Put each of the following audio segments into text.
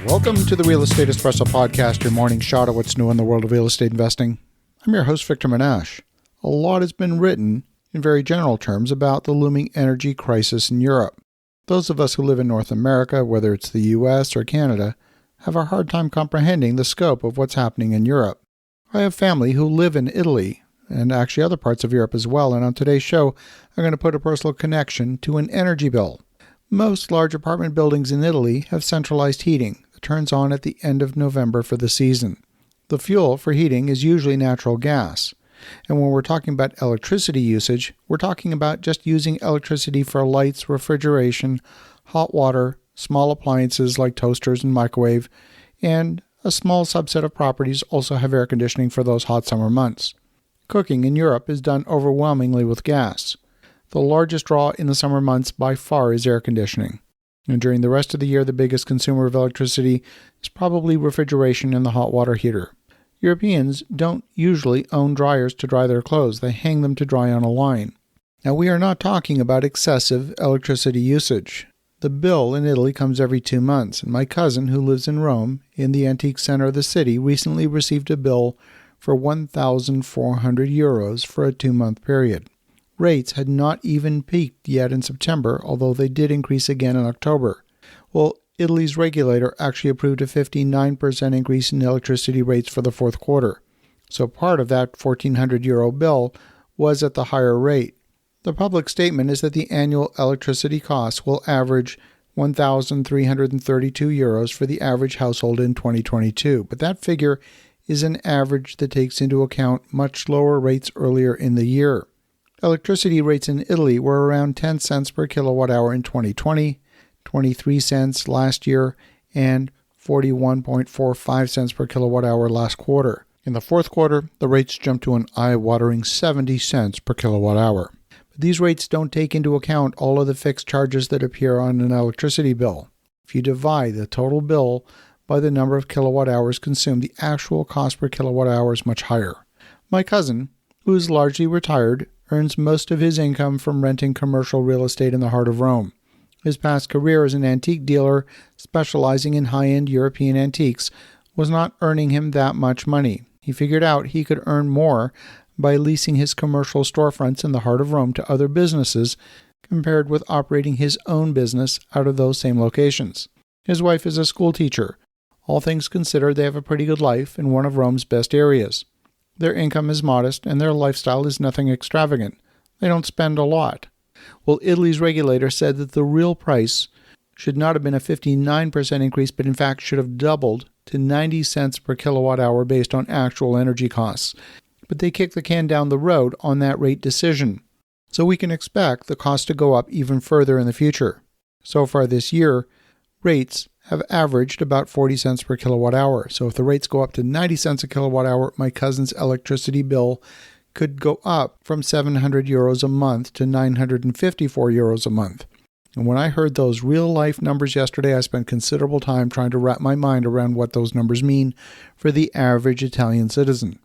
Welcome to the Real Estate Espresso Podcast, your morning shot at what's new in the world of real estate investing. I'm your host, Victor Menashe. A lot has been written in very general terms about the looming energy crisis in Europe. Those of us who live in North America, whether it's the US or Canada, have a hard time comprehending the scope of what's happening in Europe. I have family who live in Italy, and actually other parts of Europe as well, and on today's show, I'm going to put a personal connection to an energy bill. Most large apartment buildings in Italy have centralized heating that turns on at the end of November for the season. The fuel for heating is usually natural gas. And when we're talking about electricity usage, we're talking about just using electricity for lights, refrigeration, hot water, small appliances like toasters and microwave, and a small subset of properties also have air conditioning for those hot summer months. Cooking in Europe is done overwhelmingly with gas. The largest draw in the summer months by far is air conditioning. And during the rest of the year, the biggest consumer of electricity is probably refrigeration and the hot water heater. Europeans don't usually own dryers to dry their clothes. They hang them to dry on a line. Now, we are not talking about excessive electricity usage. The bill in Italy comes every 2 months, and my cousin, who lives in Rome, in the antique center of the city, recently received a bill for 1,400 euros for a 2-month period. Rates had not even peaked yet in September, although they did increase again in October. Well, Italy's regulator actually approved a 59% increase in electricity rates for the fourth quarter. So part of that 1,400 euro bill was at the higher rate. The public statement is that the annual electricity costs will average 1,332 euros for the average household in 2022, but that figure is an average that takes into account much lower rates earlier in the year. Electricity rates in Italy were around 10 cents per kilowatt hour in 2020, 23 cents last year, and 41.45 cents per kilowatt hour last quarter. In the fourth quarter, the rates jumped to an eye-watering 70 cents per kilowatt hour. But these rates don't take into account all of the fixed charges that appear on an electricity bill. If you divide the total bill by the number of kilowatt hours consumed, the actual cost per kilowatt hour is much higher. My cousin, who is largely retired, earns most of his income from renting commercial real estate in the heart of Rome. His past career as an antique dealer specializing in high-end European antiques was not earning him that much money. He figured out he could earn more by leasing his commercial storefronts in the heart of Rome to other businesses compared with operating his own business out of those same locations. His wife is a school teacher. All things considered, they have a pretty good life in one of Rome's best areas. Their income is modest, and their lifestyle is nothing extravagant. They don't spend a lot. Well, Italy's regulator said that the real price should not have been a 59% increase, but in fact should have doubled to 90 cents per kilowatt hour based on actual energy costs. But they kicked the can down the road on that rate decision. So we can expect the cost to go up even further in the future. So far this year, rates have averaged about 40 cents per kilowatt hour. So if the rates go up to 90 cents a kilowatt hour, my cousin's electricity bill could go up from 700 euros a month to 954 euros a month. And when I heard those real-life numbers yesterday, I spent considerable time trying to wrap my mind around what those numbers mean for the average Italian citizen.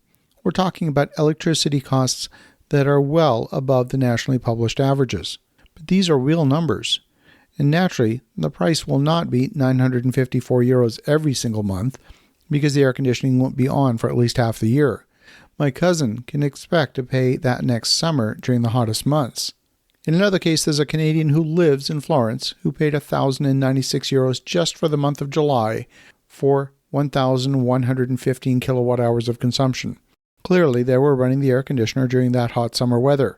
We're talking about electricity costs that are well above the nationally published averages. But these are real numbers. And naturally, the price will not be 954 euros every single month because the air conditioning won't be on for at least half the year. My cousin can expect to pay that next summer during the hottest months. In another case, there's a Canadian who lives in Florence who paid 1,096 euros just for the month of July for 1,115 kilowatt hours of consumption. Clearly, they were running the air conditioner during that hot summer weather.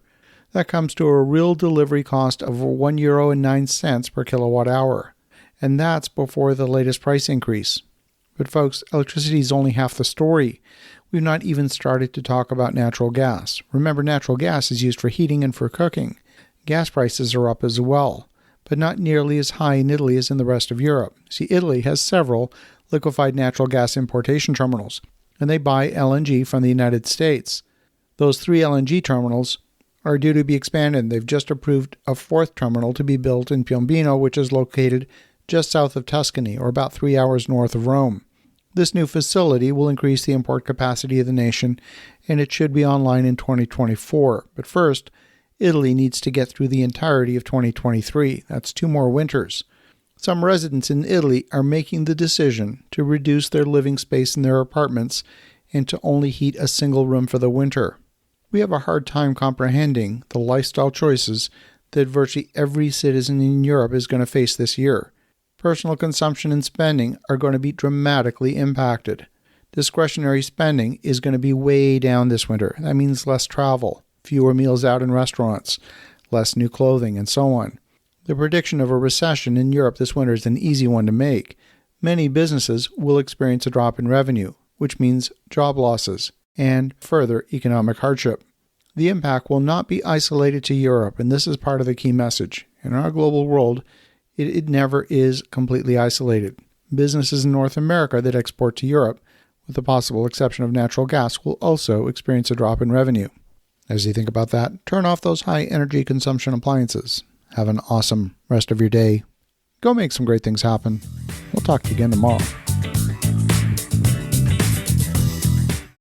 That comes to a real delivery cost of €1.09 per kilowatt hour. And that's before the latest price increase. But folks, electricity is only half the story. We've not even started to talk about natural gas. Remember, natural gas is used for heating and for cooking. Gas prices are up as well, but not nearly as high in Italy as in the rest of Europe. See, Italy has several liquefied natural gas importation terminals, and they buy LNG from the United States. Those 3 LNG terminals are due to be expanded. They've just approved a 4th terminal to be built in Piombino, which is located just south of Tuscany, or about 3 hours north of Rome. This new facility will increase the import capacity of the nation, and it should be online in 2024. But first, Italy needs to get through the entirety of 2023. That's 2 more winters. Some residents in Italy are making the decision to reduce their living space in their apartments and to only heat a single room for the winter. We have a hard time comprehending the lifestyle choices that virtually every citizen in Europe is going to face this year. Personal consumption and spending are going to be dramatically impacted. Discretionary spending is going to be way down this winter. That means less travel, fewer meals out in restaurants, less new clothing, and so on. The prediction of a recession in Europe this winter is an easy one to make. Many businesses will experience a drop in revenue, which means job losses and further economic hardship. The impact will not be isolated to Europe, and this is part of the key message. In our global world, it never is completely isolated. Businesses in North America that export to Europe, with the possible exception of natural gas, will also experience a drop in revenue. As you think about that, turn off those high energy consumption appliances. Have an awesome rest of your day. Go make some great things happen. We'll talk to you again tomorrow.